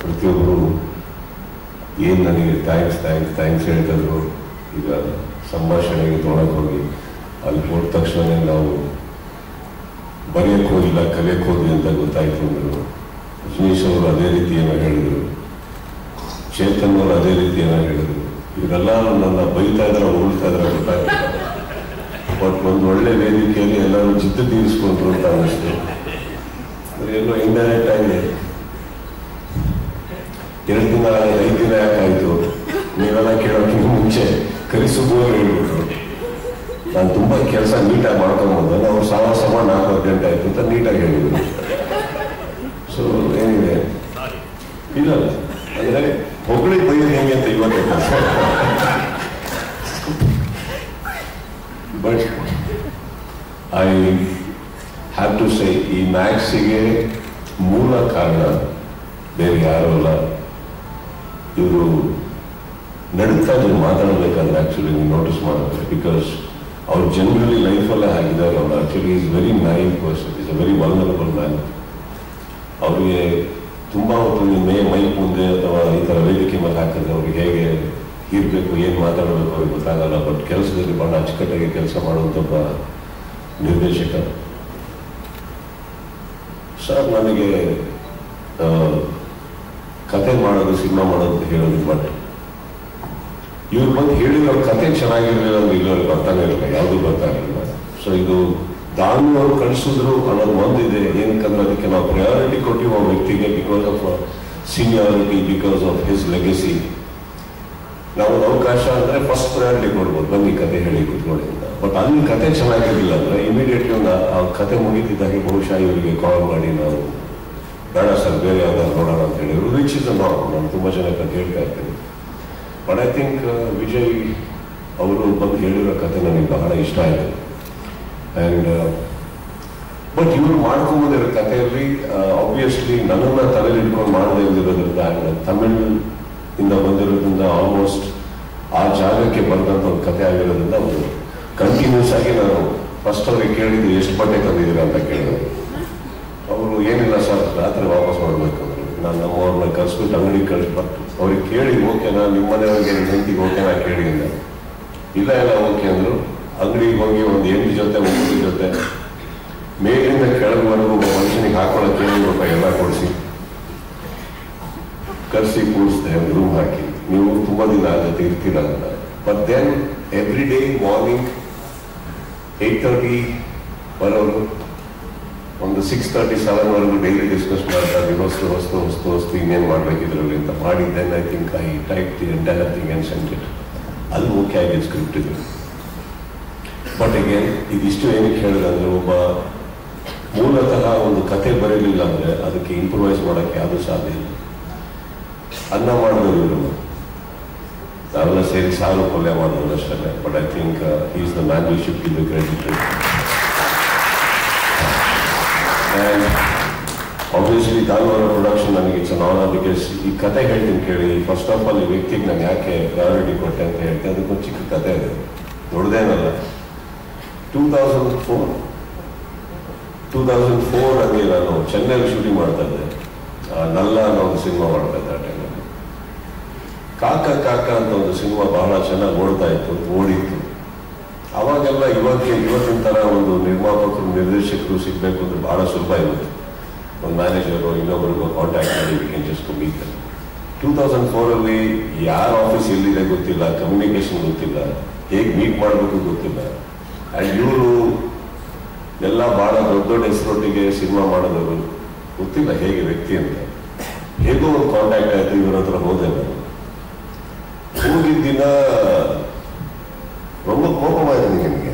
ಪ್ರತಿಯೊಬ್ಬರು ಏನು ನನಗೆ ಥ್ಯಾಂಕ್ಸ್ ಹೇಳ್ತಿದ್ರು. ಈಗ ಸಂಭಾಷಣೆಗೆ ತೊಗೊಳಕ್ಕೆ ಹೋಗಿ ಅಲ್ಲಿ ಹೋದ ತಕ್ಷಣ ನಾವು ಬರೆಯಕ್ಕೆ ಹೋಗಿಲ್ಲ, ಕಲಿಯಕ್ಕೆ ಹೋದ್ವಿ ಅಂತ ಗೊತ್ತಾಯ್ತು ಅಂದರು. ರಜನೀಶ್ ಅವರು ಅದೇ ರೀತಿ ಏನೋ ಹೇಳಿದರು, ಚೇತನ್ ಅವರು ಅದೇ ರೀತಿ ಏನೋ ಹೇಳಿದರು. ಇವರೆಲ್ಲ ನನ್ನ ಬೈತಾ ಇದ್ರೆ ಉಳ್ತಾ ಇದ್ರೆ ಗೊತ್ತಾಗ್ತಿಲ್ಲ. ಬಟ್ ಒಂದು ಒಳ್ಳೆ ವೇದಿಕೆಯಲ್ಲಿ ಎಲ್ಲರೂ ಜಿದ್ದು ತೀರಿಸ್ಕೊಂಡ್ರು ಅಂತ ಅನ್ನಿಸ್ತು. ಎಲ್ಲೋ ಇಂಡೈರೆಕ್ಟ್ ಆಗಿ 2 ದಿನ 5 ದಿನ ಯಾಕಾಯ್ತು ನೀವೆಲ್ಲ ಕೇಳೋಕ್ಕಿಂತ ಮುಂಚೆ ಕಲಿಸುಬೋರು ಹೇಳ್ಬಿಟ್ರು. ನಾನು ತುಂಬ ಕೆಲಸ ನೀಟಾಗಿ ಮಾಡ್ಕೊಂಡ್ಬಂದೆ, ನಾವು ಸಮ 4 ಗಂಟೆ ಆಯ್ತು ಅಂತ ನೀಟಾಗಿ ಹೇಳಿದ್ರು. ಸೊ ಏನಿದೆ ಇಲ್ಲ ಅಂದರೆ ಹೊಗಳಿ ಬೈಯೋದು ಹೆಂಗೆ ಅಂತ ಇವತ್ತೇ but I have to say ಈ ಮ್ಯಾಕ್ಸಿಗೆ ಮೂಲ ಕಾರಣ ಬೇರೆ ಯಾರೂ ಅಲ್ಲ. ಇವರು ನಡೀತಾ ಇದ್ರು ಮಾತಾಡಬೇಕಾದ್ರೆ ಆ್ಯಕ್ಚುಲಿ ನೀವು ನೋಟಿಸ್ ಮಾಡೋದು. ಬಿಕಾಸ್ ಅವ್ರು ಜನರಲಿ ಲೈಫಲ್ಲೇ ಆಗಿದ್ದಾರೆ. ಅವ್ರು actually is very naive person, is a very vulnerable man. ಅವ್ರಿಗೆ ತುಂಬ ಹೊತ್ತು ಮೈಕ್ ಮುಂದೆ ಅಥವಾ ಈ ಥರ ವೇದಿಕೆ ಮೇಲೆ ಹಾಕಿದ್ರೆ ಅವ್ರಿಗೆ ಹೇಗೆ ಇರಬೇಕು, ಏನು ಮಾತಾಡಬೇಕು ಅವ್ರಿಗೆ ಗೊತ್ತಾಗಲ್ಲ. ಬಟ್ ಕೆಲಸದಲ್ಲಿ ಭಾಳ ಅಚ್ಚುಕಟ್ಟಾಗಿ ಕೆಲಸ ಮಾಡುವಂಥ ಒಬ್ಬ ನಿರ್ದೇಶಕ. ಸರ್ ನನಗೆ ಕತೆ ಮಾಡೋದು, ಸಿನಿಮಾ ಮಾಡೋದು ಹೇಳೋದು, ಬಟ್ ಇವ್ರು ಬಂದು ಹೇಳಿರೋ ಕತೆ ಚೆನ್ನಾಗಿರಲಿಲ್ಲ ಅಂದ್ರೆ ಇಲ್ಲವ್ರಿಗೆ ಬರ್ತಾನೆ ಇರಲಿಲ್ಲ, ಯಾವುದೂ ಬರ್ತಾನಿಲ್ಲ. ಸೊ ಇದು ದಾನು ಅವರು ಕಳಿಸಿದ್ರು ಅನ್ನೋದು ಒಂದಿದೆ. ಏನಕ್ಕಂದ್ರೆ ಅದಕ್ಕೆ ನಾವು ಪ್ರಯಾರಿಟಿ ಕೊಟ್ಟಿವಿ ಆ ವ್ಯಕ್ತಿಗೆ, because of seniority, because of his legacy. ನಾವು ಅವಕಾಶ ಅಂದರೆ ಫಸ್ಟ್ ಪ್ರಯಾರಿಟಿ ಕೊಡ್ಬೋದು, ಬನ್ನಿ ಕತೆ ಹೇಳಿ ಕೂತ್ಕೊಳ್ಳಿ ಅಂತ. ಬಟ್ ಅಲ್ಲಿ ಕತೆ ಚೆನ್ನಾಗಿರಲಿಲ್ಲ ಅಂದರೆ ಇಮಿಡಿಯೇಟ್ಲಿ ಒಂದು ಆ ಕತೆ ಮುಗಿತಿದ್ದಾಗೆ ಬಹುಶಃ ಇವರಿಗೆ ಕಾಲ್ ಮಾಡಿ ನಾವು ಬೇಡ ಸರ್ ಬೇರೆ ಯಾವ್ದಾದ್ರು ನೋಡೋಣ ಅಂತ ಹೇಳಿದ್ರು. ವಿಚ್ ಇಸ್ ನಾನು ತುಂಬ ಜನಕ್ಕೆ ಕೇಳ್ತಾ ಇರ್ತೀನಿ. ಬಟ್ ಐ ಥಿಂಕ್ ವಿಜಯ್ ಅವರು ಬಂದು ಹೇಳಿರೋ ಕತೆ ನನಗೆ ಬಹಳ ಇಷ್ಟ ಆಯಿತು. ಆ್ಯಂಡ್ ಬಟ್ ಇವರು ಮಾಡ್ಕೊಂಬೋದಿರೋ ಕಥೆಯಲ್ಲಿ ಆಬ್ವಿಯಸ್ಲಿ ನನ್ನನ್ನು ತಲೆಯಲ್ಲಿ ಇಟ್ಕೊಂಡು ಮಾಡದೇ ಇರೋದ್ರಿಂದ, ತಮಿಳ್ ಇಂದ ಬಂದಿರೋದ್ರಿಂದ ಆಲ್ಮೋಸ್ಟ್ ಆ ಜಾಗಕ್ಕೆ ಬಂದಂಥ ಒಂದು ಕತೆ ಆಗಿರೋದ್ರಿಂದ ಅವರು ಕಂಟಿನ್ಯೂಸ್ ಆಗಿ ನಾನು ಫಸ್ಟ್ ಅವ್ರಿಗೆ ಕೇಳಿದ್ದು ಎಷ್ಟು ಬಟ್ಟೆ ತಂದಿದ್ದೀರಾ ಅಂತ ಕೇಳಿದ್ರು. ಅವರು ಏನಿಲ್ಲ ಸರ್ ರಾತ್ರಿ ವಾಪಸ್ ಮಾಡಬೇಕು ಅಂದರು. ನಾನು ನಮ್ಮವ್ರನ್ನ ಕರೆಸ್ಬಿಟ್ಟು ಅಂಗಡಿಗೆ ಕಳಿಸ್ಬಟ್ಟು ಅವ್ರಿಗೆ ಕೇಳಿ ಓಕೆನಾ, ನಿಮ್ಮ ಮನೆಯವ್ರಿಗೆ ನಿಮ್ಮ ಹೆಂಡತಿಗೆ ಓಕೆನಾ ಕೇಳಿ ಇಲ್ಲ ಇಲ್ಲ ಓಕೆ ಅಂದರು. ಅಂಗಡಿಗೆ ಹೋಗಿ ಒಂದು 8 ಜೊತೆ 9 ಜೊತೆ ಮೇಲಿಂದ ಕೆಳಗುವರೆಗೂ ಒಬ್ಬ ಮನುಷ್ಯನಿಗೆ ಹಾಕೊಳ್ಳೋಕೆ ₹7 ಎಲ್ಲ ಕೊಡಿಸಿ ಕರೆಸಿ ಕೂಡಿಸಿದೆ, ಒಂದು ರೂಮ್ ಹಾಕಿ. ನೀವು ತುಂಬ ದಿನ ಆಗುತ್ತೆ ಇರ್ತೀರ ಅಂತ. But then every day morning 8:30 ಬರೋರು ಒಂದು 6:37ವರೆಗೂ ಡೈಲಿ ಡಿಸ್ಕಸ್ ಮಾಡ್ತಾರೆ. ಹೊಸ್ತು ಇನ್ನೇನು ಮಾಡಬೇಕಿದ್ರಲ್ಲಿ ಅಂತ ಮಾಡಿ. Then I think I type the entire thing and sent it. ಅಲ್ಲಿ ಮುಖ್ಯ ಆಗಿ ಸ್ಕ್ರಿಪ್ಟ್ ಇದೆ. ಬಟ್ ಅಗೇನ್ ಇದಿಷ್ಟು ಏನಕ್ಕೆ ಹೇಳಿದ್ರೆ, ಒಬ್ಬ ಮೂಲತಃ ಒಂದು ಕತೆ ಬರೀಲಿಲ್ಲ ಅಂದರೆ ಅದಕ್ಕೆ ಇಂಪ್ರೂವೈಸ್ ಮಾಡೋಕ್ಕೆ ಯಾವುದೂ ಸಾಧ್ಯ ಇಲ್ಲ. ಅನ್ನ ಮಾಡಿದವರು ಇವರು, ನಾವೆಲ್ಲ ಸೇರಿ ಸಾರು ಪಲ್ಯ ಮಾಡಿದ್ರು ಅಷ್ಟೇ. But I think is the man we should give the credit. And obviously ದಾನವರ ಪ್ರೊಡಕ್ಷನ್ ನನಗೆ ಇಟ್ಸ್ ಅನ್ ಆನರ್. ಬಿಕಾಸ್ ಈ ಕತೆ ಹೇಳ್ತೀನಿ ಕೇಳಿ. ಫಸ್ಟ್ ಆಫ್ ಆಲ್ ಈ ವ್ಯಕ್ತಿಗೆ ನಾನು ಯಾಕೆ ಪ್ರಯಾರಿಟಿ ಕೊಟ್ಟೆ ಅಂತ ಹೇಳ್ತೀನಿ. ಅದಕ್ಕೊಂದು ಚಿಕ್ಕ ಕತೆ ಇದೆ, ದೊಡ್ಡದೇನಲ್ಲ. 2004 ಅಲ್ಲಿ ನಾನು ಚೆನ್ನೈಲಿ ಶೂಟಿಂಗ್ ಮಾಡ್ತಾ ಇದ್ದೆ. ನಲ್ಲ ಅನ್ನೋ ಒಂದು ಸಿನಿಮಾ ಮಾಡ್ತಾ ಇದ್ದೆ. ಆ ಟೈಮಲ್ಲಿ ಕಾಕ ಅಂತ ಒಂದು ಸಿನಿಮಾ ಬಹಳ ಚೆನ್ನಾಗಿ ಓಡಿತ್ತು. ಅವಾಗೆಲ್ಲ ಇವತ್ತಿನ ಥರ ಒಂದು ನಿರ್ಮಾಪಕರು ನಿರ್ದೇಶಕರು ಸಿಗಬೇಕು ಅಂದ್ರೆ ಬಹಳ ಸುಲಭ ಇರುತ್ತೆ. ಒಂದು ಮ್ಯಾನೇಜರು ಇನ್ನೊಬ್ಬರಿಗೂ ಕಾಂಟ್ಯಾಕ್ಟ್ ಮಾಡಿ ವಿ ಕ್ಯಾನ್ ಜಸ್ಟ್ ಮೀಟ್. 2004 ಯಾರ ಆಫೀಸ್ ಎಲ್ಲಿದೆ ಗೊತ್ತಿಲ್ಲ, ಕಮ್ಯುನಿಕೇಶನ್ ಗೊತ್ತಿಲ್ಲ, ಹೇಗೆ ಮೀಟ್ ಮಾಡಬೇಕು ಗೊತ್ತಿಲ್ಲ. ಆ್ಯಂಡ್ ಇವರು ಎಲ್ಲ ಭಾಳ ದೊಡ್ಡ ಹೆಸರೊಟ್ಟಿಗೆ ಸಿನಿಮಾ ಮಾಡೋದವರು, ಗೊತ್ತಿಲ್ಲ ಹೇಗೆ ವ್ಯಕ್ತಿ ಅಂತ. ಹೇಗೋ ಒಂದು ಕಾಂಟ್ಯಾಕ್ಟ್ ಆಯಿತು, ಇವ್ರ ಹತ್ರ ಹೋದೆ ನಾನು. ಹೋಗಿದ್ದ ದಿನ ரொம்ப ಕೋಪವಾಯಿತು ನಿಮಗೆ.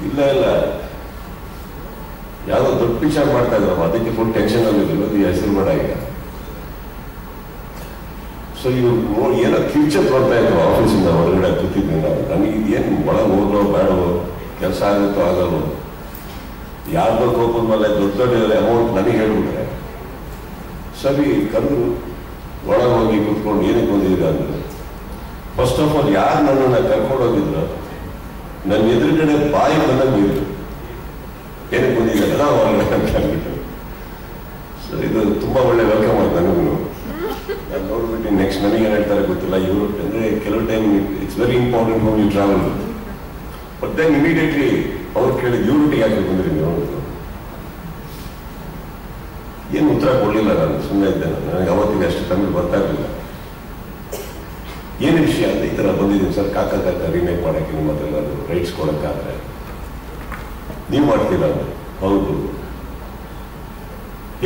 ಇಲ್ಲ ಯಾವುದೋ ದೊಡ್ಡ ಪಿಕ್ಚರ್ ಮಾಡ್ತಾ ಇದ್ರಮ್ಮ, ಅದಕ್ಕೆ ಫುಲ್ ಟೆನ್ಷನ್ ಆಗಿದ್ರು. ಈ ಹೆಸರು ಬೇಡ ಈಗ. ಸೊ ಇವ್ರು ಏನೋ ಫ್ಯೂಚರ್ ಬರ್ತಾ ಇದ್ರು. ಆಫೀಸಿಂದ ಹೊರಗಡೆ ಕೂತಿದ್ದೀನಿ ನಾನು. ನನಗೆ ಏನು ಒಳಗೆ ಹೋಗೋ ಬೇಡವೋ, ಕೆಲಸ ಆಗುತ್ತೋ ಆಗಲ್ವೋ, ಯಾರ್ದೋ ಕೋಪದ ಮೇಲೆ ದೊಡ್ಡ ಅಮೌಂಟ್ ನನಗೆ ಹೇಳ್ಬಿಟ್ರೆ ಸರಿ ಕರೆದು ಒಳಗೆ ಹೋಗಿ ಕೂತ್ಕೊಂಡು ಏನಕ್ಕೆ ಬಂದಿದ್ದೀರಾ ಅಂದರೆ, ಫಸ್ಟ್ ಆಫ್ ಆಲ್ ಯಾರು ನನ್ನನ್ನು ಕರ್ಕೊಂಡೋಗಿದ್ರು ನನ್ನ ಎದುರುಗಡೆ ಬಾಯಿ ಬಂದಂಗೆ ಇದ್ರು. ಏನಕ್ಕೆ ಬಂದಿದ್ದಾರೆ ನಾವು ಹೊರಗಡೆ ಅಂತ ಅಂದ್ಬಿಟ್ಟು. ತುಂಬ ಒಳ್ಳೆ ವೆಲ್ಕಮ್ ಆಯ್ತು ನನಗೂ. ನಾನು ನೋಡ್ಬಿಟ್ಟು ನೆಕ್ಸ್ಟ್ ನನಗೆ ಏನು ಹೇಳ್ತಾರೆ ಗೊತ್ತಿಲ್ಲ. ಇವರು ಅಂದರೆ ಕೆಲವು time it's very important home you travel. But then immediately ಅವ್ರು ಕೇಳಿದ್ದು ಯೂನಿಟಿಗೆ ಯಾಕೆ ಬಂದ್ರಿ ನೀವು? ಏನು ಉತ್ತರ ಕೊಡಲಿಲ್ಲ. ನಾನು ಸುಮ್ಮನೆ ಇದ್ದೆ. ನನಗೆ ಅವತ್ತಿಗೆ ಅಷ್ಟು ತಮಿಳು ಬರ್ತಾ ಇರಲಿಲ್ಲ. ಏನು ವಿಷಯ ಅಂತ ಈ ಥರ ಬಂದಿದ್ದೀನಿ ಸರ್, ಕಾಕ ರೀಮೇಕ್ ಮಾಡೋಕ್ಕೆ ನಿಮ್ಮ ಹತ್ರ ಎಲ್ಲರೂ ರೈಟ್ಸ್ ಕೊಡೋಕ್ಕಾದ್ರೆ ನೀವು ಮಾಡ್ತೀರಾ? ಹೌದು.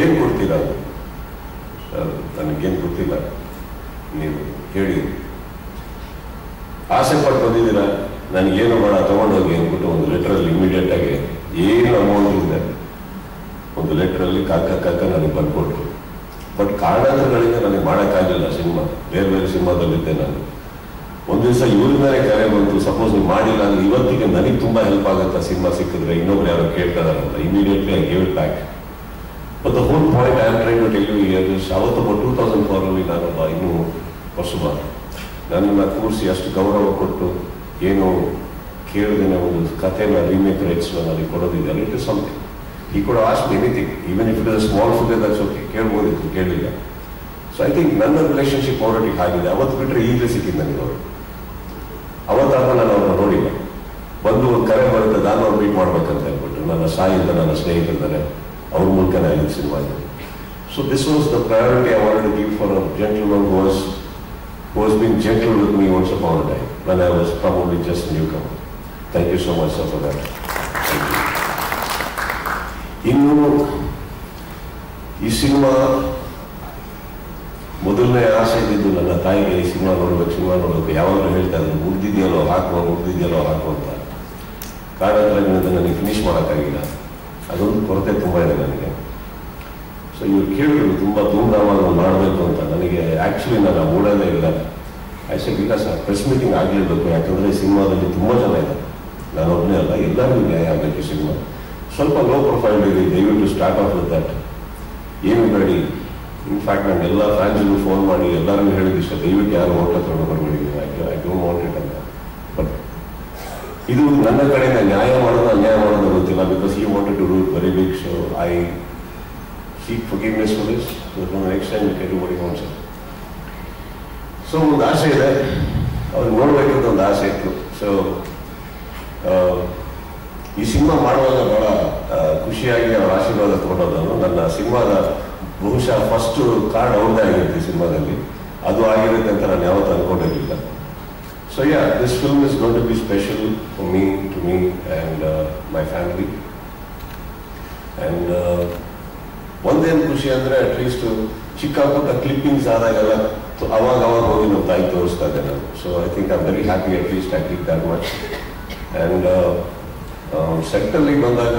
ಏನು ಕೊಡ್ತೀರಾ? ಸರ್ ನನಗೇನು ಗೊತ್ತಿಲ್ಲ, ನೀವು ಹೇಳಿ. ಆಸೆ ಪಟ್ಟು ಬಂದಿದ್ದೀರಾ, ನನಗೇನು ಬೇಡ ತೊಗೊಂಡೋಗಿ ಅಂದ್ಬಿಟ್ಟು ಒಂದು ಲೆಟ್ರಲ್ಲಿ ಇಮಿಡಿಯೇಟ್ ಆಗಿ ಏನು ಅಮೌಂಟ್ ಇದೆ ಒಂದು ಲೆಟ್ರಲ್ಲಿ ಕಾಕ ನನಗೆ ಬಂದ್ಕೊಟ್ರು. ಬಟ್ ಕಾರಣಗಳಿಂದ ನನಗೆ ಮಾಡೋಕ್ಕಾಗಲಿಲ್ಲ ಸಿನಿಮಾ. ಬೇರೆ ಬೇರೆ ಸಿನಿಮಾದಲ್ಲಿದ್ದೆ ನಾನು. ಒಂದು ದಿವಸ ಇವ್ರಿಂದಾನೇ ಕರೆ ಬಂತು, ಸಪೋಸ್ ನೀವು ಮಾಡಿಲ್ಲ ಅಂದ್ರೆ ಇವತ್ತಿಗೆ ನನಗೆ ತುಂಬ ಹೆಲ್ಪ್ ಆಗುತ್ತೆ ಸಿನಿಮಾ ಸಿಕ್ಕಿದ್ರೆ, ಇನ್ನೊಬ್ರು ಯಾರು ಕೇಳ್ತಾರಂತ. Immediately I gave it back. But the whole point I am trying to tell you here is, ಅವತ್ತು 2004 ನಾನೊಬ್ಬ ಇನ್ನೂ ಹೊಸಬ. ನನ್ನನ್ನು ಕೂರಿಸಿ ಅಷ್ಟು ಗೌರವ ಕೊಟ್ಟು ಏನು ಕೇಳಿದೇನೆ ಒಂದು ಕಥೆನ ರೀಮೇಕ್ ರೈಟ್ಸ್ ನನಗೆ ಕೊಡೋದಿದೆಯಲ್ಲ, ಇಟ್ ಇಸ್ ಸಮಥಿಂಗ್. ಈ ಕೂಡ ask anything, even if it is small figure that's okay, ಕೇಳ್ಬೋದಿತ್ತು, ಕೇಳಲಿಲ್ಲ. ಸೊ ಐ ಥಿಂಕ್ ನನ್ನ ರಿಲೇಷನ್ಶಿಪ್ ಅವರೊಟ್ಟಿಗೆ ಆಗಿದೆ. ಅವತ್ತು ಬಿಟ್ಟರೆ ಈಗಲೇ ಸಿಕ್ಕಿದ್ದು ನನಗೆ ಅವರು. ಅವತ್ತಾದ್ಮೇಲೆ ನಾನು ಅವ್ರನ್ನ ನೋಡಿಲ್ಲ. ಬಂದು ಒಂದು ಕರೆ ಬರುತ್ತೆ, ನಾನು ಅವ್ರು ಮೀಟ್ ಮಾಡ್ಬೇಕಂತ ಹೇಳ್ಬಿಟ್ಟು ನನ್ನ ಸಾಯಿಂದ ನನ್ನ ಸ್ನೇಹಿತರಿದ್ದಾರೆ, ಅವ್ರ ಮೂಲಕನೇ ಆಗಿದ್ದು cinema. So this was the priority I wanted to give for a gentleman who has been gentle with me once upon a time when I was probably just a newcomer. Thank you so much, sir, for that. Thank you. ಇನ್ನು ಈ cinema ಮೊದಲನೇ ಆಸೆ ಇದ್ದಿದ್ದು ನನ್ನ ತಾಯಿಗೆ ಈ cinema ನೋಡಬೇಕು. ಯಾವಾಗಲೂ ಹೇಳ್ತಾ ಇದ್ರು ಮುಗ್ದಿದೆಯಲ್ಲೋ ಹಾಕು ಅಂತ. ಕಾರಣಗಳಿಂದ ನನಗೆ ಫಿನಿಶ್ ಮಾಡೋಕ್ಕಾಗಿಲ್ಲ. ಅದೊಂದು ಕೊರತೆ ತುಂಬ ಇದೆ ನನಗೆ. ಸೊ ಇವ್ರು ಕೇಳಿದ್ರು ತುಂಬ ಧೂಮ್ಧಾಮಾಗಿ ಮಾಡಬೇಕು ಅಂತ. ನನಗೆ ಆ್ಯಕ್ಚುಲಿ ನಾನು ಮೂಡೋದೇ ಇಲ್ಲ. ಇಲ್ಲ ಸರ್, ಪ್ರೆಸ್ ಮೀಟಿಂಗ್ ಆಗಲೇಬೇಕು, ಯಾಕಂದರೆ ಸಿನಿಮಾದಲ್ಲಿ ತುಂಬ ಜನ ಇದೆ, ನಾನು ಒಬ್ಬನೇ ಅಲ್ಲ, ಎಲ್ಲರಿಗೂ ನ್ಯಾಯ ಆಗಬೇಕು. ಸಿನಿಮಾ ಸ್ವಲ್ಪ ಲೋ ಪ್ರೊಫೈಲ್ ಇದೆ, ದಯವಿಟ್ಟು ಸ್ಟಾರ್ಟ್ ಆಫ್ ವಿತ್ ದಟ್. ಏನು ಬೇಡಿ. ಇನ್ಫ್ಯಾಕ್ಟ್ ನಾನು ಎಲ್ಲ ಫ್ಯಾನ್ಸ್ಗೂ ಫೋನ್ ಮಾಡಿ ಎಲ್ಲರಿಗೂ ಹೇಳಿದಿಷ್ಟ, ದಯವಿಟ್ಟು ಯಾರು ಓಟ್ ಹತ್ರ ಬರಬೇಡಿ, ಐ ಡೋಂಟ್ ವಾಂಟ್ ಇಟ್ ಅಂತ. ಬಟ್ ಇದು ನನ್ನ ಕಡೆಯಿಂದ ಅನ್ಯಾಯ ಮಾಡೋದು ಗೊತ್ತಿಲ್ಲ, because he wanted to do it very big. So I seek forgiveness for this. So next time we can do what he wants. So ಒಂದು ಆಸೆ ಇದೆ, ಅವ್ರು ನೋಡ್ಬೇಕಂತ ಒಂದು ಆಸೆ ಇತ್ತು. ಸೊ ಈ ಸಿನಿಮಾ ಮಾಡುವಾಗ ಬಹಳ ಖುಷಿಯಾಗಿ ಅವ್ರ ಆಶೀರ್ವಾದ ತಗೊಂಡೋದನ್ನು. ನನ್ನ ಸಿನಿಮಾದ ಬಹುಶಃ ಫಸ್ಟ್ ಕಾರ್ಡ್ ಅವ್ರದ್ದೇ ಆಗಿರುತ್ತೆ ಸಿನಿಮಾದಲ್ಲಿ. ಅದು ಆಗಿರುತ್ತೆ ಅಂತ ನಾನು ಯಾವತ್ತೂ ಅನ್ಕೊಂಡಿರಲಿಲ್ಲ. So yeah, this film is going to be special for me, to me and my family. And ಒಂದೇನು ಖುಷಿ ಅಂದರೆ ಅಟ್ಲೀಸ್ಟ್ ಚಿಕ್ಕ ಪುಟ್ಟ ಕ್ಲಿಪ್ಪಿಂಗ್ಸ್ ಆದಾಗೆಲ್ಲ ಅವಾಗ ಹೋಗಿ ನಮ್ಮ ತಾಯಿ ತೋರಿಸ್ತಾ ಇದ್ದೆ ನಾನು. So I think I am very happy at least I click that much. And ಸೆಟ್ಟಲ್ಲಿ ಬಂದಾಗ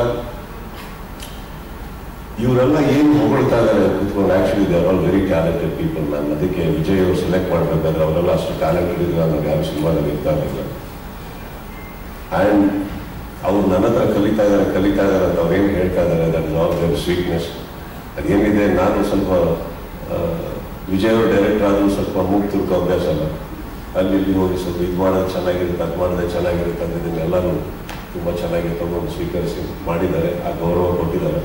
ಇವರೆಲ್ಲ ಏನು ಹೊಗಳ್ತಾ ಇದ್ದಾರೆ ಕೂತ್ಕೊಂಡು, actually they are all very talented people. ನಾನು ಅದಕ್ಕೆ ವಿಜಯ್ ಅವರು ಸೆಲೆಕ್ಟ್ ಮಾಡಬೇಕಾದ್ರೆ ಅವರೆಲ್ಲ ಅಷ್ಟು ಟ್ಯಾಲೆಂಟೆಡ್ ಇದ್ರೆ ನನಗೆ ಯಾರು ಸಿನಿಮಾದಲ್ಲಿ ಇರ್ತಾ ಇರಲಿಲ್ಲ. ಆ್ಯಂಡ್ ಅವ್ರು ನನ್ನ ಹತ್ರ ಕಲಿತಾ ಇದ್ದಾರೆ ಅಂತ ಅವ್ರೇನು ಹೇಳ್ತಾ ಇದ್ದಾರೆ, that is all their sweetness. ಅದೇನಿದೆ, ನಾನು ಸ್ವಲ್ಪ ವಿಜಯ್ ಅವರು ಡೈರೆಕ್ಟರ್ ಆದರೂ ಸ್ವಲ್ಪ ಮೂಗು ತುರ್ಕೋ ಅಭ್ಯಾಸ ಅಲ್ಲ. ಅಲ್ಲಿ ಹೋಗಿ ಸ್ವಲ್ಪ ಇದು ಮಾಡೋದು ಚೆನ್ನಾಗಿರುತ್ತೆ, ಅದು ಮಾಡಿದ್ರೆ ಚೆನ್ನಾಗಿರುತ್ತೆ ಅಂತ ಇದನ್ನೆಲ್ಲರೂ ತುಂಬ ಚೆನ್ನಾಗಿ ತಗೊಂಡು ಸ್ವೀಕರಿಸಿ ಮಾಡಿದ್ದಾರೆ, ಆ ಗೌರವ ಕೊಟ್ಟಿದ್ದಾರೆ.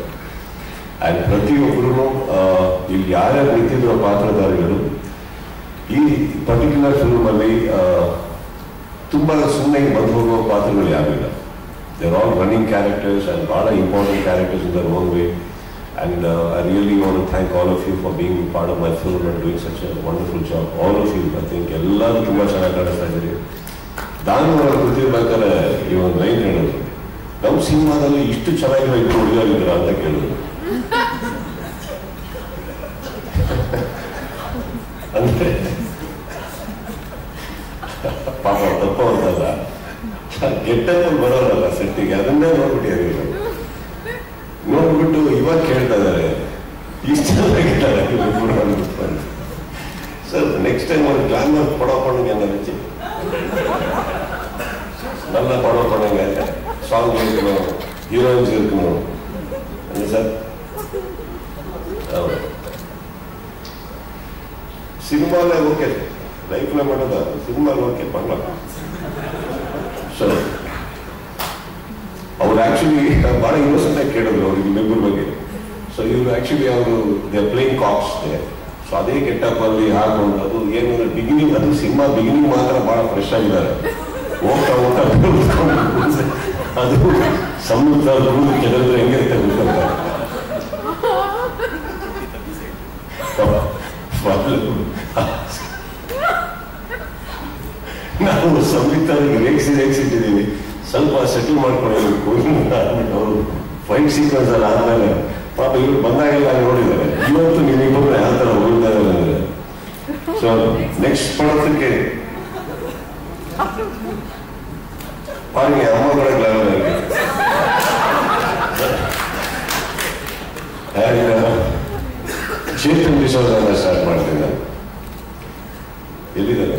ಆ್ಯಂಡ್ ಪ್ರತಿಯೊಬ್ಬರೂ ಇಲ್ಲಿ ಯಾರ್ಯಾರು ನಿಂತಿದ್ರು ಪಾತ್ರಧಾರಿಗಳು ಈ ಪರ್ಟಿಕ್ಯುಲರ್ ಫಿಲ್ಮಲ್ಲಿ ತುಂಬ ಸುಮ್ಮನೆ ಬಂದು ಹೋಗುವ ಪಾತ್ರಗಳು ಯಾರಿಲ್ಲ. They are all running characters and ಭಾಳ important characters in their own way. And I really want to thank all of you for being part of my film and doing such a wonderful job. All of you, I think, ಎಲ್ಲರೂ ತುಂಬ ಚೆನ್ನಾಗಿ ಕಾಣಿಸ್ತಾ ಇದ್ದೀರಿ. ನಾನು ಅವರ ಗೊತ್ತಿರ್ಬೇಕಾದ್ರೆ ಈ ಒಂದು line ಹೇಳಿದ್ರು, ನಮ್ಮ ಸಿನಿಮಾದಲ್ಲಿ ಇಷ್ಟು ಚೆನ್ನಾಗಿರೋ ಇಬ್ಬರು ಹುಡುಗಿಯರಿದ್ದೀರ ಅಂತ ಕೇಳಿದ್ರು. ಅಂದರೆ ಪಾಪ ತಪ್ಪ ಅಂತಲ್ಲ, ಗೆಟ್ಟಲ್ಲಿ ಬರೋರಲ್ಲ ಸೆಟ್ಟಿಗೆ, ಅದನ್ನೇ ನೋಡ್ಬಿಟ್ಟಿದ್ದಾರೆ. ನೋಡ್ಬಿಟ್ಟು ಇವಾಗ ಕೇಳ್ತಾ ಇದ್ದಾರೆ, ಇಷ್ಟು ಚೆನ್ನಾಗಿದ್ದಾರೆ ಸರ್, ನೆಕ್ಸ್ಟ್ ಟೈಮ್ ಒಂದು ಗ್ಲಾಮರ್ ಪடம் பண்ணுங்க என்ன வச்சு, நல்ல படம் பண்ணுங்க, சாங் இருக்கணும், ஹீரோயின்ஸ் இருக்கணும் சார். சினிமாவில் ஓகே, லைஃப்பில் மட்டும்தான், சினிமாவில் ஓகே பண்ணலாம். ஸோ ಅವ್ರು ಆ್ಯಕ್ಚುಲಿ ಭಾಳ ಇನ್ನೋಸೆಂಟಾಗಿ ಕೇಳಿದ್ರು ಅವ್ರಿಗೆ ಇಬ್ಬರ ಬಗ್ಗೆ. ಸೊ ಇವರು ಆಕ್ಚುಲಿ ಅವರು ದೇ ಪ್ಲೇಯಿಂಗ್ ಕಾಪ್ಸ್ ಸೊ ಅದೇ ಗೆಟಪ್ಪಲ್ಲಿ ಹಾಕೊಂಡು ಅದು ಏನು ಬಿಗಿನಿಂಗ್, ಅದು ಸಿನಿಮಾ ಬಿಗಿನಿಂಗ್ ಮಾತ್ರ ಬಹಳ ಫ್ರೆಶ್ ಆಗಿದ್ದಾರೆ. ಹೋಗ್ತಾ ಹೋಗ್ತಾ ಅದು ಸಮುದ್ರ ಕೆಳದ್ರೆ ಹೆಂಗಿರುತ್ತೆ ಗೊತ್ತಿಲ್ಲ. ನಾವು ಸಂಯುಕ್ತವಾಗಿ ರೇಗಿಸಿಟ್ಟಿದ್ದೀವಿ, ಸ್ವಲ್ಪ ಸೆಟಲ್ ಮಾಡ್ಕೊಂಡಿದ್ದೀವಿ. ಅವರು ಫೈಟ್ ಸೀಕ್ವೆನ್ಸ್ ಅಲ್ಲಿ ಆದ್ಮೇಲೆ ಪಾಪ ಇವ್ರು ಬಂದಾಗೆಲ್ಲ ನೋಡಿದ್ದಾರೆ. ಇವತ್ತು ನೀವಿಬ್ಬರು ಯಾವ ಥರ ಹೋಗ್ತಾ ಇದ್ದಾರೆ. ಸೊ ನೆಕ್ಸ್ಟ್ ಪಡೋದಕ್ಕೆ ಅವ್ರಿಗೆ ಅಮ್ಮಗಳ ಚೇತನ್ ಡಿಸೋಜನ್ನ ಸ್ಟಾರ್ಟ್ ಮಾಡ್ತೀನಿ ನಾನು. ಎಲ್ಲಿದ್ದಾರೆ?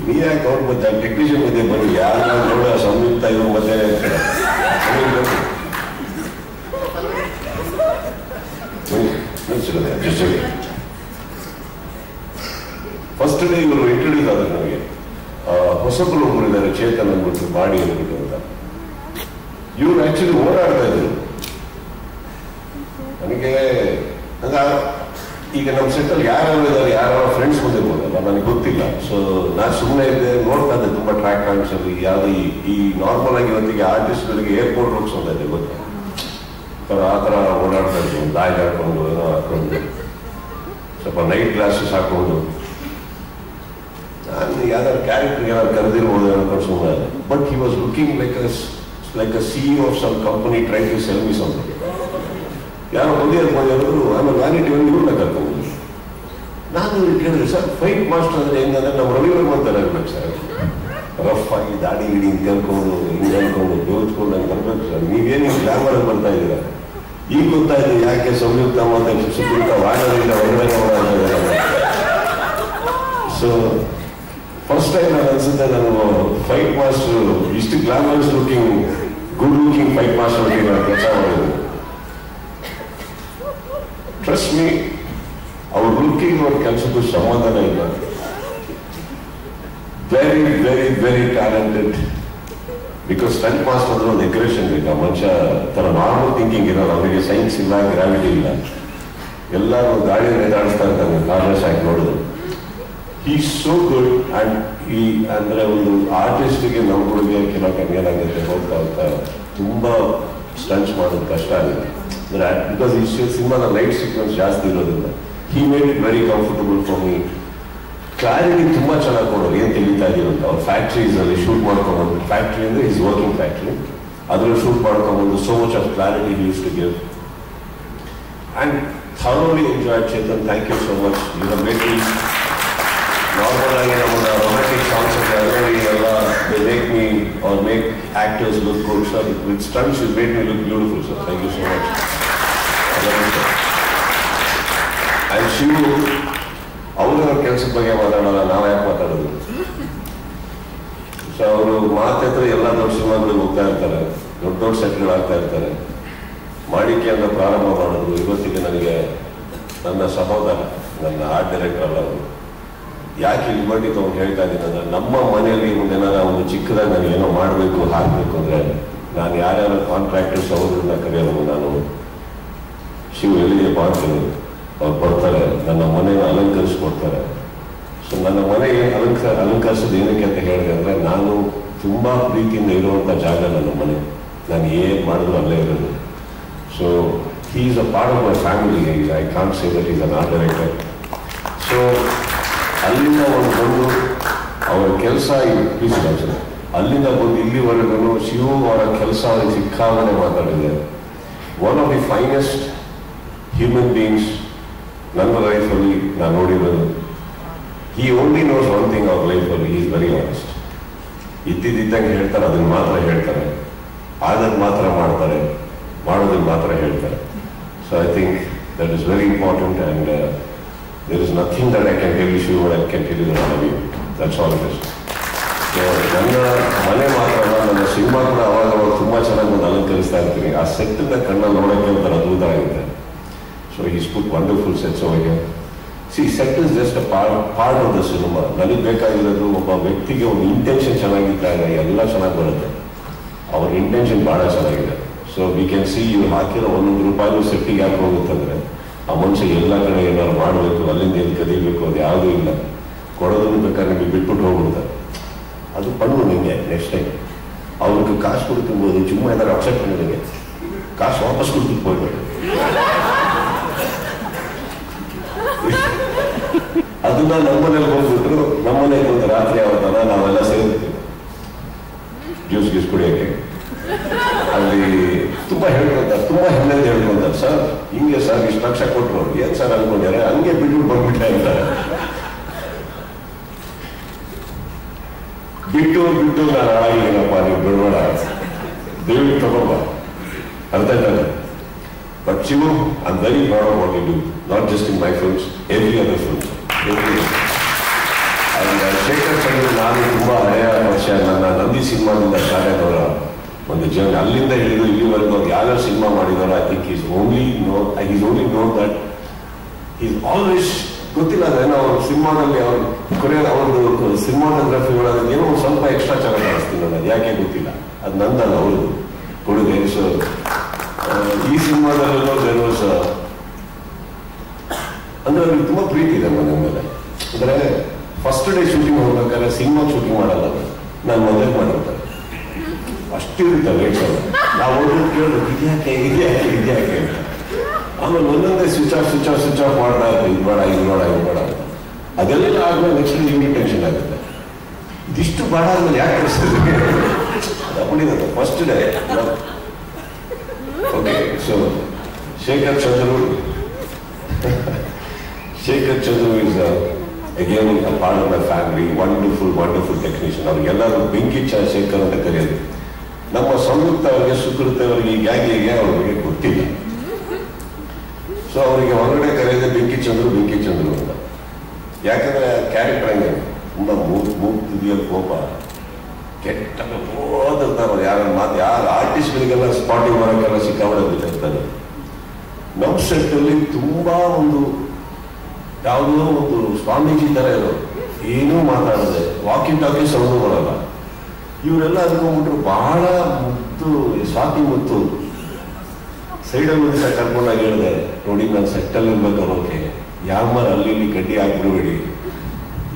ನೀ ಯಾಕೆ ಅವ್ರು ಮತ್ತೆ ಟೆಕ್ನಿಷಿಯನ್ ಮಧ್ಯೆ ಬನ್ನಿ, ಯಾರು ನೋಡ ಸಂಯುಕ್ತ ಇವ್ರು ಮತ್ತೆ ಫಸ್ಟ್ ಡೇ ಇವರು ಇಂಟ್ರೊಡ್ಯೂಸ್ ಆದ್ರೆ ನನಗೆ ಹೊಸಬ್ರು ಒಬ್ಬರಿದ್ದಾರೆ ಚೇತನ್ ಅಂದ್ಬಿಟ್ಟು ಬಾಡಿ ಅಂದ್ಬಿಟ್ಟು ಅಂತ. ಇವ್ರು ಆಕ್ಚುಲಿ ಓಡಾಡ್ತಾ ಇದ್ರು. ನನಗೆ ಈಗ ನಮ್ಮ ಸೆಟ್ಟಲ್ಲಿ ಯಾರು ಇದ್ದಾರೆ, ಯಾರು ಫ್ರೆಂಡ್ಸ್ ಬಂದಿರ್ಬೋದಲ್ಲ, ನನಗೆ ಗೊತ್ತಿಲ್ಲ. ಸೊ ನಾನು ಸುಮ್ಮನೆ ಇದ್ದೆ, ನೋಡ್ತಾ ಇದ್ದೆ ತುಂಬ ಟ್ರ್ಯಾಕ್ ಕಾಣಿಸೋದು. ಯಾವುದು ಈ ನಾರ್ಮಲ್ ಆಗಿ ಇವತ್ತಿಗೆ ಆರ್ಟಿಸ್ಟ್ಗಳಿಗೆ ಏರ್ಪೋರ್ಟ್ ರೂಟ್ಸ್ ಅಂತ ಇದೆ ಗೊತ್ತಾ, ಆ ಥರ ಓಡಾಡ್ತಾ ಇದ್ರು. ದಾಯಿ ಹಾಕೊಂಡು ಏನೋ ಹಾಕೊಂಡು ಸ್ವಲ್ಪ ನೈಟ್ ಗ್ಲಾಸಸ್ ಹಾಕೊಂಡು ನಾನು ಯಾವ್ದಾದ್ರು ಕ್ಯಾರೆಕ್ಟರ್ ಏನಾದ್ರು ಕರೆದಿರ್ಬೋದು ಅನ್ಕೊಂಡು ಸುಮ್ಮನೆ. But he was looking like a CEO of some company try to sell me something. ಯಾರೋ ಬಂದಿರೋದು ಆಮೇಲೆ ವ್ಯಾನಿಟಿ ಒಂದು ಇವ್ರನ್ನ ಕರ್ಕೊಂಡು ನಾನು ಕೇಳಿದೆ, ಸರ್ ಫೈಟ್ ಮಾಸ್ಟರ್ ಅಂದ್ರೆ ಹೆಂಗಂದ್ರೆ ನಮ್ಮ ರವಿವರ್ಮ ಅಂತ ಇರ್ಬೇಕು ಸರ್, ರಫ್ ಆಗಿ ದಾಡಿ ಗಿಡಿ ಹಿಂಗೆ ಕರ್ಕೊಂಡು ಹಿಂಗೆ ಅನ್ಕೊಂಡು ಜೋಚ್ಕೊಂಡು ಹಂಗೆ ಬರ್ಬೇಕು ಸರ್. ನೀವೇನು ಗ್ಲಾಮರ್ ಬರ್ತಾ ಇದ್ದೀರಾ. ಈಗ ಗೊತ್ತಾಯ್ತು ಯಾಕೆ ಸಂಯುಕ್ತ ಮತ್ತೆ ಸುಪ್ರೀತ ವಾಡೋದ್ರಿಂದ ಹೊರಗಡೆ ಓಡಾಡ್ತಾ. ಸೊ ಫಸ್ಟ್ ಟೈಮ್ ನಾನು ಅನ್ಸುತ್ತೆ ನಾನು ಫೈಟ್ ಮಾಸ್ಟರ್ ಇಷ್ಟು glamorous looking, good looking fight master ಬಗ್ಗೆ ನಾನು ಕೆಲಸ ಮಾಡಿದ್ರು. ಟ್ರಸ್ಟ್ ಮೀ, ಅವ್ರ ಲುಕಿಂಗ್ ಅವ್ರ ಕೆಲಸಕ್ಕೂ ಸಂಬಂಧನೇ ಇಲ್ಲ. Very very very talented. Because stunt master ಅಂದ್ರೆ ಒಂದು ಎಗ್ರೆಷನ್ ಬೇಕು. ಮನುಷ್ಯ ಥರ ನಾರ್ಮಲ್ ಥಿಂಕಿಂಗ್ ಇರೋಲ್ಲ, ಅವರಿಗೆ ಸೈನ್ಸ್ ಇಲ್ಲ, ಗ್ರಾವಿಟಿ ಇಲ್ಲ. ಎಲ್ಲರೂ ಗಾಡಿ ನೆದಾಡಿಸ್ತಾ ಇರ್ತಾರೆ ಕಾರ್ನೆಸ್ ಆಗಿ ನೋಡಿದ್ರು. ಈ ಸೋ ಗುಡ್. ಅಂಡ್ ಈ ಅಂದ್ರೆ ಒಂದು ಆರ್ಟಿಸ್ಟ್ಗೆ ನಮ್ಮ ಹುಡುಗಿಯ ಕೆಲವು ಏನಾಗುತ್ತೆ ಹೋಗ್ತಾ ಹೋಗ್ತಾ ತುಂಬಾ ಸ್ಟಂಟ್ಸ್ ಮಾಡೋದು ಕಷ್ಟ ಆಗುತ್ತೆ. ಅಂದ್ರೆ ಬಿಕಾಸ್ ಈ ಸಿನಿಮಾದ ಲೈಟ್ ಸೀಕ್ವೆನ್ಸ್ ಜಾಸ್ತಿ ಇರೋದ್ರಿಂದ he made it very comfortable for me. Clarity ತುಂಬಾ ಚೆನ್ನಾಗಿ ಕೊಡೋದು, ಏನ್ ತಿಳಿತಾ ಇದೀರಂತ. ಅವ್ರ ಫ್ಯಾಕ್ಟ್ರೀಸ್ ಅಲ್ಲಿ ಶೂಟ್ ಮಾಡ್ಕೊಂಡ್ಬಂದು, ಫ್ಯಾಕ್ಟ್ರಿ ಅಂದ್ರೆ ಈಸ್ ವರ್ಕಿಂಗ್ ಫ್ಯಾಕ್ಟ್ರಿ, ಅದ್ರಲ್ಲಿ ಶೂಟ್ ಮಾಡ್ಕೊಂಡ್ಬಂದು so much of clarity use to give. And thoroughly enjoy. Chetan, thank you so much. You have made me normal ಆಗಿ ನಮ್ಮ ರೊಮ್ಯಾಂಟಿಕ್ ಸಾಂಗ್ಸ್ ಅದರಲ್ಲಿ ಎಲ್ಲ they make me or make actors look good. Sir with stunts you made me look beautiful sir. Thank you so much. And Shivu ಅವ್ರವ್ರ ಕೆಲಸದ ಬಗ್ಗೆ ಮಾತಾಡೋಲ್ಲ, ನಾವು ಯಾಕೆ ಮಾತಾಡೋದು. ಸೊ ಅವರು ಮಾತಾಡ್ತಾರೆ, ಎಲ್ಲ ದೊಡ್ಡ ಸಿನಿಮಾಗಳು ಹೋಗ್ತಾ ಇರ್ತಾರೆ, ದೊಡ್ಡ ದೊಡ್ಡ ಸೆಟ್ಗಳು ಆಗ್ತಾ ಇರ್ತಾರೆ. ಮಾಡಿಕೆಯಿಂದ ಪ್ರಾರಂಭ ಮಾಡೋದು. ಇವತ್ತಿಗೆ ನನಗೆ ನನ್ನ ಸಹೋದರ, ನನ್ನ ಆರ್ಟ್ ಡೈರೆಕ್ಟರ್ ಅಲ್ಲ ಅವರು, ಯಾಕೆ ಲಿಬರ್ಟಿ ತಗೊಂಡು ಹೇಳ್ತಾ ಇದ್ದೀನಿ ಅಂದ್ರೆ, ನಮ್ಮ ಮನೆಯಲ್ಲಿ ಮುಂದೆನಾರ ಒಂದು ಚಿಕ್ಕದಾಗಿ ನಾನು ಏನೋ ಮಾಡಬೇಕು ಹಾಕಬೇಕು ಅಂದರೆ ನಾನು ಯಾರ್ಯಾರು ಕಾಂಟ್ರಾಕ್ಟರ್ಸ್ ಅವ್ರನ್ನ ಕರೆಯೋದು. ನಾನು ಶಿವ ಎಲ್ಲಿದೆಯಪ್ಪ ಅಂತೀನಿ, ಅವ್ರು ಬರ್ತಾರೆ, ನನ್ನ ಮನೆಯನ್ನು ಅಲಂಕರಿಸ್ಕೊಡ್ತಾರೆ. ಸೊ ನನ್ನ ಮನೆಗೆ ಅಲಂಕರಿಸೋದು ಏನಕ್ಕೆ ಅಂತ ಹೇಳಿದೆ ಅಂದರೆ, ನಾನು ತುಂಬ ಪ್ರೀತಿಯಿಂದ ಇರುವಂಥ ಜಾಗ ನನ್ನ ಮನೆ. ನಾನು ಏನು ಮಾಡಿದ್ರು ಅಲ್ಲೇ ಇರೋದು. So he is a part of my family. I can't say that is an art director. So ಅಲ್ಲಿಂದ ಒಂದು ಬಂದು ಅವರ ಕೆಲಸ ಪ್ಲೀಸ್ ಅಲ್ಲಿಂದ ಬಂದು ಇಲ್ಲಿವರೆಗೂ ಶಿವು ಅವರ ಕೆಲಸ ಸಿಕ್ಕಾಮನೆ ಮಾತಾಡಿದೆ. One of the finest human beings ನನ್ನ ಲೈಫಲ್ಲಿ ನಾನು ನೋಡಿರೋದು. ಈ ಓನ್ಲಿ ನೋಸ್ ಒನ್ ಥಿಂಗ್ ಅವ್ರ ಲೈಫಲ್ಲಿ, ಈಸ್ ವೆರಿ ಆನೆಸ್ಟ್. ಇದ್ದಿದ್ದಂಗೆ ಹೇಳ್ತಾರೆ, ಅದನ್ನು ಮಾತ್ರ ಹೇಳ್ತಾರೆ, ಆದದ್ದು ಮಾತ್ರ ಮಾಡ್ತಾರೆ, ಮಾಡೋದನ್ನು ಮಾತ್ರ ಹೇಳ್ತಾರೆ. So I think that is very important. And there is nothing that I can tell you what I can tell you that I love you. That's all it is. So ನನ್ನ ಮನೆ ಮಾತ್ರ ಅಲ್ಲ, ನನ್ನ ಸಿನಿಮಾ ಕೂಡ ಅವಾಗ ತುಂಬ ಚೆನ್ನಾಗಿ ಒಂದು ಅಲಂಕರಿಸ್ತಾ ಇರ್ತೀನಿ. ಆ ಸೆಟ್ಟನ್ನ ಕಣ್ಣಲ್ಲಿ ನೋಡೋಕ್ಕೆ ಒಂಥರ ಅದ್ಭುತ ಆಗುತ್ತೆ. So is put wonderful sets over here. C set is just a part of the cinema. ನನಗೆ ಬೇಕಾಗಿರೋದು ಒಬ್ಬ ವ್ಯಕ್ತಿಗೆ ಒಂದು ಇಂಟೆನ್ಷನ್ ಚೆನ್ನಾಗಿದ್ದಾಗ ಎಲ್ಲ ಚೆನ್ನಾಗಿ ಬರುತ್ತೆ. ಅವ್ರ ಇಂಟೆನ್ಷನ್ ಭಾಳ ಚೆನ್ನಾಗಿದೆ. ಸೊ ವಿ ಕ್ಯಾನ್ ಸಿ ಇವ್ರು ಹಾಕಿರೋ 1 ರೂಪಾಯಿನೂ ಸೆಟ್ಟಿಗೆ ಯಾಕೆ ಹೋಗುತ್ತಂದ್ರೆ ಆ ಮನುಷ್ಯ ಎಲ್ಲ ಕಡೆ ಏನಾದ್ರು ಮಾಡಬೇಕು, ಅಲ್ಲಿಂದ ಏನು ಕದಿಬೇಕು, ಅದು ಯಾವುದೂ ಇಲ್ಲ. ಕೊಡೋದನ್ನು ಬೇಕಾದ್ರೆ ನಿಮಗೆ ಬಿಟ್ಬಿಟ್ಟು ಹೋಗ್ಬಿಡ್ತಾರೆ. ಅದು ಪಣ್ಣು ನಿಮಗೆ ನೆಕ್ಸ್ಟ್ ಟೈಮ್ ಅವ್ರಿಗೆ ಕಾಸು ಕೊಡ್ತಿರ್ಬೋದು, ಸುಮ್ಮ ಏನಾದ್ರು ಅಪ್ಸೆಟ್ ಮಾಡಿದಂಗೆ ಕಾಸು ವಾಪಸ್ ಕೊಡ್ತಿದ್ದು ಹೋಗ್ಬೇಡಿ. ಅದನ್ನ ನಮ್ಮನೇಲಿ ಹೋಗ್ಬಿಟ್ರು, ನಮ್ಮನೇಲಿ ಒಂದು ರಾತ್ರಿ ಯಾವತ್ತನ ನಾವೆಲ್ಲ ಸೇರಿರ್ತೀವಿ ಜ್ಯೂಸ್ ಗೀಸ್ ಕುಡಿಯೋಕ್ಕೆ. ಅಲ್ಲಿ ತುಂಬಾ ಹೇಳ್ಕೊಂತಾರೆ, ತುಂಬಾ ಹೆಮ್ಮೆಯಿಂದ ಹೇಳ್ಕೊಂತಾರೆ, ಸರ್ ಹಿಂಗೆ ಸರ್ ಇಷ್ಟು ಲಕ್ಷ ಕೊಟ್ಟರು, ಏನ್ ಸರ್ ಅನ್ಕೊಂಡ್ಯಾರೆ, ಹಂಗೆ ಬಿಟ್ಟು ಬಂದ್ಬಿಟ್ಟೆ ಅಂತಾರೆ. ಬಿಟ್ಟು ನಾನು ಹಾಳಾಗಿದ್ದೀನಪ್ಪ, ನೀವು ಬಿಡಬೇಡ, ದೇವಿಗೆ ತಗೋಬ, ಅರ್ಥ ಆಯ್ತಾನೆ. But Shivu, I am very proud of what you do, not just in my films, every other films. Shekhar Chandra, ನಾನು ತುಂಬಾ ಹಳೆಯ ವರ್ಷ ನನ್ನ ನಂದಿ ಸಿನಿಮಾದಿಂದ ಸ್ಟಾರ್ಟ್ ಅವರ ಒಂದು ಜರ್ನಿ, ಅಲ್ಲಿಂದ ಹಿಡಿದು ಇಲ್ಲಿವರೆಗೂ ಅದು ಯಾವ್ಯಾವ ಸಿನಿಮಾ ಮಾಡಿದಾರೋ I think is only no that is always ಗೊತ್ತಿಲ್ಲ ಅದೇನೋ ಅವ್ರ ಸಿನಿಮಾದಲ್ಲಿ ಅವ್ರು ಕೊನೆಯ ಅವ್ರದ್ದು ಸಿನಿಮಾಟೋಗ್ರಫಿ ಒಳಗೆ ಏನೋ ಒಂದು ಸ್ವಲ್ಪ ಎಕ್ಸ್ಟ್ರಾ ಚೆನ್ನಾಗಿ ಕಾಣಿಸ್ತೀನಿ ನಾನು, ಯಾಕೆ ಗೊತ್ತಿಲ್ಲ, ಅದು ನಂದಲ್ಲ ಅವ್ರದ್ದು ಕೊಡುಗೆ. ಸೊ ಈ ಸಿನಿಮಾದಲ್ಲೂ ದೇವರ್ಸ್ ಅಂದ್ರೆ ಅವ್ರಿಗೆ ತುಂಬಾ ಪ್ರೀತಿ ಇದೆ ಮನೆ ಮೇಲೆ. ಅಂದ್ರೆ ಫಸ್ಟ್ ಡೇ ಶೂಟಿಂಗ್ ಹೋಗ್ಬೇಕಾದ್ರೆ ಸಿನಿಮಾ ಶೂಟಿಂಗ್ ಮಾಡಲ್ಲ, ನಾನು ಮದುವೆ ಮಾಡಿರ್ತಾರೆ, ಅಷ್ಟಿರುತ್ತೆ ರೇಟ್. ನಾವು ಹೋಗಿ ಕೇಳಿದ್ರು ಇದ್ಯಾಕೆ ಅಂತ. ಆಮೇಲೆ ಒಂದೊಂದೇ ಸ್ವಿಚ್ ಆಫ್ ಮಾಡ್ತಾ ಇರ್ತೀವಿ, ಇದು ಬೇಡ ಅಂತ. ಅದೆಲ್ಲ ಆದ್ಮೇಲೆ ನೆಕ್ಸ್ಟ್ ನಿಮ್ಗೆ ಟೆನ್ಷನ್ ಆಗುತ್ತೆ, ಇದಿಷ್ಟು ಬೇಡ ಆದ್ಮೇಲೆ ಯಾಕೆ ಕಳಿಸ್ತಿದ್ವಿ ಅಪ್ಪಿದೆ first day. Okay, so Shekhar Chandru is again a part of my family, wonderful technician. ಅವ್ರಿಗೆಲ್ಲರೂ ಬೆಂಕಿ ಶೇಖರ್ ಅಂತ ಕರೆಯೋದು. ನಮ್ಮ ಸಂಯುಕ್ತ ಅವರಿಗೆ, ಸುಕೃತ ಅವರಿಗೆ, ಈ ಗ್ಯಾಂಗಿಗೆ ಅವ್ರಿಗೆ ಗೊತ್ತಿಲ್ಲ. ಸೊ ಅವರಿಗೆ ಹೊರಗಡೆ ಕರೆಯೋದೇ ಬೆಂಕಿ ಚಂದ್ರು ಅಂತ. ಯಾಕಂದ್ರೆ ಕ್ಯಾರೆಕ್ಟರ್ ಹಂಗೆ ತುಂಬಾ ಮೂಗ್ತಿದೆಯಲ್ಲಿ ಕೋಪ, ಕೆಟ್ಟ ಓದಿರ್ತಾರೆ. ಯಾರು ಆರ್ಟಿಸ್ಟ್ಗಳಿಗೆಲ್ಲ ಸ್ಪಾಟಿಂಗ್ ಮಾಡೋಕ್ಕೆಲ್ಲ ಸಿಕ್ಕಾಬಿಡ್ತಾರೆ. ನಮ್ಮ ಸೆಟ್ಟಲ್ಲಿ ತುಂಬಾ ಒಂದು ಯಾವುದೋ ಒಂದು ಸ್ವಾಮೀಜಿ ತರ ಇರೋದು, ಏನೂ ಮಾತಾಡದೆ, ವಾಕಿಂಗ್ ಟಾಕಿಂಗ್ ಸೌಂಡು ಬರಲ್ಲ. ಇವರೆಲ್ಲ ಅನ್ಕೊಂಡ್ಬಿಟ್ರು ಬಹಳ ಸ್ವಾತಿ ಮುತ್ತು. ಸೈಡಲ್ಲಿ ಒಂದು ದಿವಸ ಕರ್ಕೊಂಡಾಗ ಹೇಳಿದೆ, ನೋಡಿ ನಾನು ಸೆಟ್ಟಲ್ಲಿ ಇರ್ಬೇಕು ಅನ್ನೋಕೆ, ಯಾವ ಮಾರ ಅಲ್ಲಿ ಇಲ್ಲಿ ಗಡ್ಡಿ ಹಾಕ್ಬಿಡ್ಬೇಡಿ,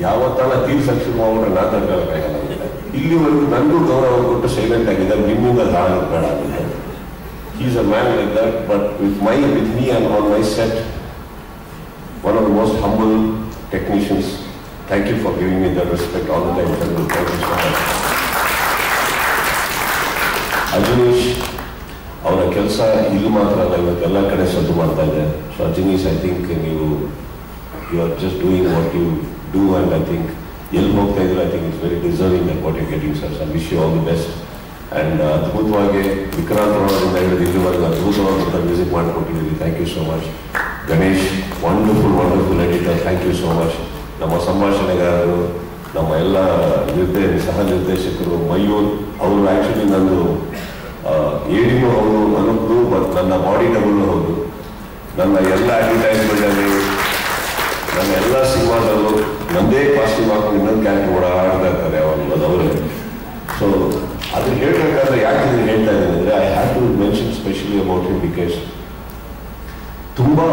ಯಾವತ್ತನ ತೀರ್ಸಕ್ಕೆ ಶುರು ಮಾಡ್ಬಿಟ್ರೆ ನಾ ತಡ್ಕೊಳಕ್ಕಾಗಲ್ಲ ಅಂತ. ಇಲ್ಲಿವರೆಗೂ ನನಗೂ ಗೌರವ ಕೊಟ್ಟು ಸೈಲೆಂಟ್ ಆಗಿದ್ದಾರೆ, ನಿಮ್ಮಿಂದ ದಾಳಿ ಬೇಡ ಅಂತ. He's a man like that, but with me and on my set, one of the most humble technicians. Thank you for giving me that respect all the time. Thank you so much. Ajaneesh ಅವರ ಕೆಲಸ ಇಲ್ಲಿ ಮಾತ್ರ ಅಲ್ಲ, ಇವತ್ತೆಲ್ಲ ಕಡೆ ಸದ್ದು ಮಾಡ್ತಾ ಇದೆ. So Ajaneesh, I think you are just doing what you do, and I think ಎಲ್ಲಿ ಹೋಗ್ತಾ ಇದ್ರೆ I think it's very deserving that what you getting sir. I wish you all the best. And ಅದ್ಭುತವಾಗಿ ವಿಕ್ರಾಂತ್ ಅವರಿಂದ ಹಿಡಿದು ಇಲ್ಲಿವರೆಗೂ ಅದ್ಭುತವಾದಂಥ ಮ್ಯೂಸಿಕ್ ಮಾಡಿಕೊಟ್ಟಿದ್ದೀರಿ. Thank you so much. Ganesh, wonderful editor, thank you so much. ನಮ್ಮ ಸಂಭಾಷಣೆಗಾರರು, ನಮ್ಮ ಎಲ್ಲ ಸಹ ನಿರ್ದೇಶಕರು, ಮಯೂರ್ ಅವರು ಆ್ಯಕ್ಚುಲಿ ನಂದು ಏಡಿನೂ ಹೌದು, ನನಗೂ ಬಟ್ ನನ್ನ ಬಾಡಿ ಡಬಲ್ಲು ಹೌದು. ನನ್ನ ಎಲ್ಲ ಅಡ್ವರ್ಟೈಸ್ಮೆಂಟಲ್ಲಿ, ನನ್ನ ಎಲ್ಲ ಸಿನಿಮಾದಲ್ಲೂ ನನ್ನದೇ ಕಾಸ್ಟ್ಯೂಮ್ ಹಾಕೊಂಡು ಇನ್ನೊಂದು ಕ್ಯಾರೆಕ್ಟರ್ ಓಡಾಡ್ತಾ ಇರ್ತಾರೆ ಅವರೇ. ಸೊ ಅದು ಹೇಳ್ಬೇಕಾದ್ರೆ ಯಾಕೆ ಹೇಳ್ತಾ ಇದ್ದೀನಿ ಅಂದರೆ, I have to mention specially about him because ತುಂಬಾ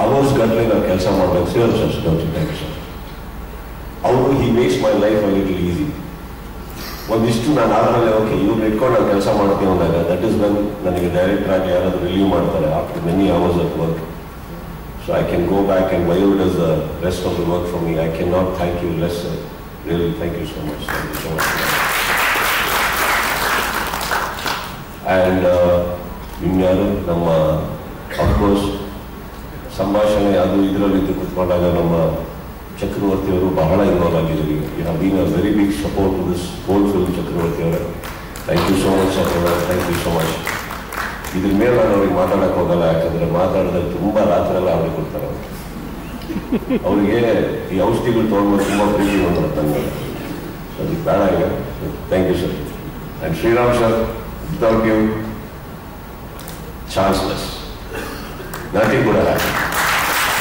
ಅವರ್ಸ್ ಗಟ್ಟಲೆ ನಾವು ಕೆಲಸ ಮಾಡಬೇಕು. ಸರ್ ಅವರು he makes my life a little easy. ಒಂದಿಷ್ಟು ನಾನು ಆದ್ಮೇಲೆ ಓಕೆ ಇವ್ರನ್ನ ಇಟ್ಕೊಂಡು ನಾನು ಕೆಲಸ ಮಾಡ್ತೀನಿ ಅಂದಾಗ, ದಟ್ ಈಸ್ ವೆನ್ ನನಗೆ ಡೈರೆಕ್ಟರ್ ಆಗಿ ಯಾರಾದರೂ ರಿಲೀವ್ ಮಾಡ್ತಾರೆ after many hours of work. So I can go back and while does the rest of the work for me. I can not thank you less. Really thank you so much. And ಇನ್ಯಾರು ನಮ್ಮ of course ಸಂಭಾಷಣೆ ಅದು ಇದರಲ್ಲಿ ಕೂತ್ಕೊಂಡಾಗ ನಮ್ಮ ಚಕ್ರವರ್ತಿ ಅವರು ಬಹಳ involve ಆಗಿದ್ದೀವಿ. You have been a very big support to this whole film. Chakravarthy ಅವರೇ, thank you so much. Thank you so much. ಇದ್ರ ಮೇಲೆ ನಾನು ಅವ್ರಿಗೆ ಮಾತಾಡಕ್ಕೆ ಹೋಗಲ್ಲ, ಯಾಕಂದ್ರೆ ಮಾತಾಡಿದ್ರೆ ತುಂಬ ರಾತ್ರಿ ಎಲ್ಲ ಅವ್ರಿಗೆ ಕೊಡ್ತಾರೆ. ಅವರಿಗೆ ಈ ಔಷಧಿಗಳು ತೊಗೊಂಡ್ಬಂದು ತುಂಬ ಪ್ರೀತಿ ಮಾಡ್ತಾರೆ ನನಗೆ, ಅದಕ್ಕೆ ಬೇಡ ಈಗ. Thank you sir. And Shriram sir, without you chanceless, nothing would have happened.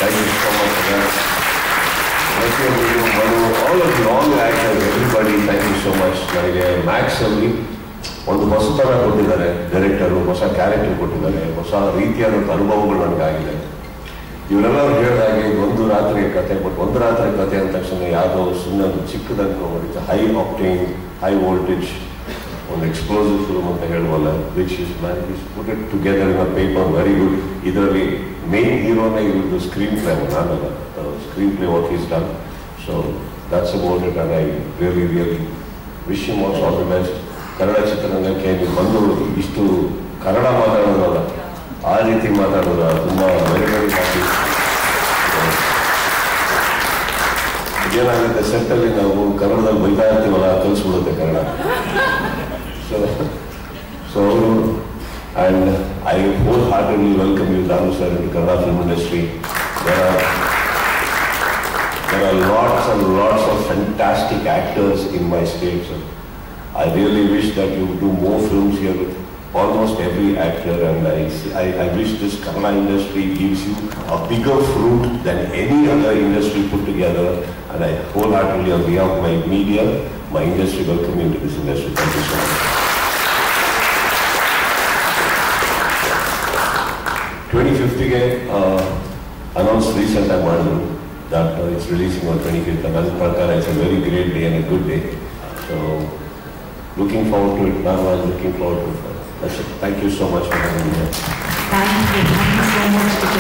Thank you so much for that. Thank you, Manu, all of you, all the actors, everybody, thank you so much. ನನಗೆ Max ಅಲ್ಲಿ ಒಂದು ಹೊಸತನ ಕೊಟ್ಟಿದ್ದಾರೆ director, ಹೊಸ character ಕೊಟ್ಟಿದ್ದಾರೆ, ಹೊಸ ರೀತಿಯಾದಂಥ ಅನುಭವಗಳು ನನಗಾಗಿದೆ. ಇವರೆಲ್ಲರೂ ಹೇಳಿದಾಗೆ ಒಂದು ರಾತ್ರಿಯ ಕತೆ, ಬಟ್ ಒಂದು ರಾತ್ರಿ ಕತೆ ಅಂದ ತಕ್ಷಣ ಯಾವುದೋ ಸುಮ್ಮನೆ ಒಂದು ಚಿಕ್ಕದನ್ನು ಹೈ ಆಕ್ಟೇನ್, ಹೈ ವೋಲ್ಟೇಜ್ ಒಂದು ಎಕ್ಸ್ಪ್ಲೋಸಿವ್ ಫಿಲ್ಮ್ ಅಂತ ಹೇಳುವಲ್ಲ, which is put it together in a paper very good. ಇದರಲ್ಲಿ ಮೇನ್ ಹೀರೋನೇ ಇರೋದು ಸ್ಕ್ರೀನ್ ಪ್ಲೇ, ನಾನಲ್ಲ, screenplay what is done. So that's about it and I really wish him also all the best. Kannada ಚಿತ್ರರಂಗಕ್ಕೆ ನೀವು ಬಂದು ಇಷ್ಟು ಕನ್ನಡ ಮಾತಾಡೋದಲ್ಲ, ಆ ರೀತಿ ಮಾತಾಡೋದು ತುಂಬ ವೆರಿ ವೆರಿ ಹ್ಯಾಪಿ. ಏನಾಗುತ್ತೆ ಸೆಟ್ಟಲ್ಲಿ ನಾವು ಕನ್ನಡದಲ್ಲಿ ಬೈತಾ ಇರ್ತೀವಲ್ಲ, ಕಲಿಸ್ಬಿಡುತ್ತೆ ಕನ್ನಡ. ಸೊ ಅವರು and I wholeheartedly welcome you Dhanu sir in Kannada film industry. There are lots and lots of fantastic actors in my state, sir. I really wish that you do more films here with almost every actor, and I wish this Kannada industry gives you a bigger fruit than any other industry put together, and I wholeheartedly on behalf of my media, my industry, welcome you into this industry. Thank you so much. 25th announced recent that it's releasing on 25th, and as Prakar, it's a very great day and a good day. So looking forward to it. Now I'm looking forward to it. Thank you so much for having me here. Thank you so much.